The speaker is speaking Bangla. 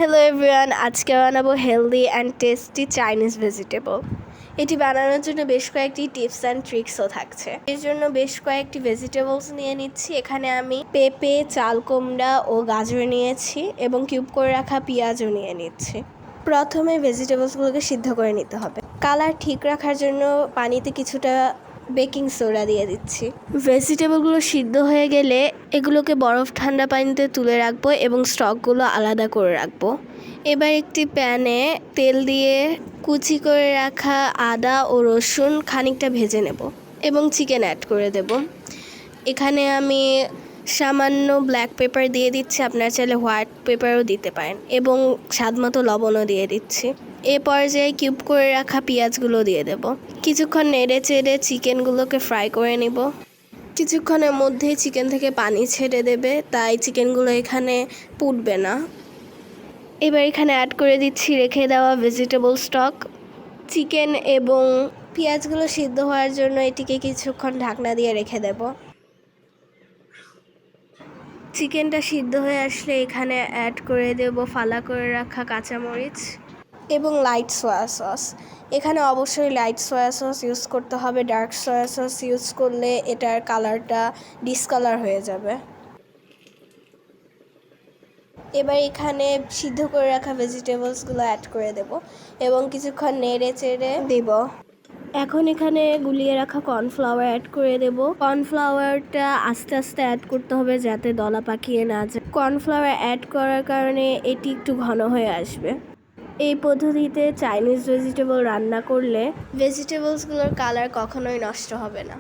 হ্যালো এভরিওয়ান, আজকে বানাবো healthy and tasty Chinese vegetable. এটি বানানোর জন্য বেশ কয়েকটি টিপস অ্যান্ড ট্রিক্সও থাকছে। এর জন্য বেশ কয়েকটি ভেজিটেবলস নিয়ে নিচ্ছি। এখানে আমি পেঁপে, চাল কুমড়া ও গাজর নিয়েছি এবং কিউব করে রাখা পেঁয়াজও নিয়ে নিচ্ছি। প্রথমে ভেজিটেবলসগুলোকে সিদ্ধ করে নিতে হবে। কালার ঠিক রাখার জন্য পানিতে কিছুটা বেকিং সোডা দিয়ে দিচ্ছি। ভেজিটেবলগুলো সিদ্ধ হয়ে গেলে এগুলোকে বরফ ঠান্ডা পানিতে তুলে রাখবো এবং স্টকগুলো আলাদা করে রাখবো। এবার একটি প্যানে তেল দিয়ে কুচি করে রাখা আদা ও রসুন খানিকটা ভেজে নেব এবং চিকেন অ্যাড করে দেব। এখানে আমি সামান্য ব্ল্যাক পেপার দিয়ে দিচ্ছি, আপনারা চাইলে হোয়াইট পেপারও দিতে পারেন, এবং স্বাদমতো লবণও দিয়ে দিচ্ছি। এ পর্যায়ে কিউব করে রাখা পেঁয়াজগুলো দিয়ে দেব। কিছুক্ষণ নেড়ে চেড়ে চিকেনগুলোকে ফ্রাই করে নেব। কিছুক্ষণের মধ্যেই চিকেন থেকে পানি ছেড়ে দেবে, তাই চিকেনগুলো এখানে পুড়বে না। এবার এখানে অ্যাড করে দিচ্ছি রেখে দেওয়া ভেজিটেবল স্টক। চিকেন এবং পেঁয়াজগুলো সিদ্ধ হওয়ার জন্য এটিকে কিছুক্ষণ ঢাকনা দিয়ে রেখে দেব। চিকেনটা সিদ্ধ হয়ে আসলে এখানে অ্যাড করে দেব ফালা করে রাখা কাঁচামরিচ এবং লাইট সয়া সস। এখানে অবশ্যই লাইট সয়া সস ইউজ করতে হবে। ডার্ক সয়া সস ইউজ করলে এটার কালারটা ডিসকালার হয়ে যাবে। এবার এখানে সিদ্ধ করে রাখা ভেজিটেবলসগুলো অ্যাড করে দেব এবং কিছুক্ষণ নেড়ে চেড়ে দেব। এখন এখানে গুলিয়ে রাখা কর্নফ্লাওয়ার অ্যাড করে দেব। কর্নফ্লাওয়ারটা আস্তে আস্তে অ্যাড করতে হবে যাতে দলা পাকিয়ে না যায়। কর্নফ্লাওয়ার অ্যাড করার কারণে এটি একটু ঘন হয়ে আসবে। এই পদ্ধতিতে চাইনিজ ভেজিটেবল রান্না করলে ভেজিটেবলসগুলোর কালার কখনোই নষ্ট হবে না।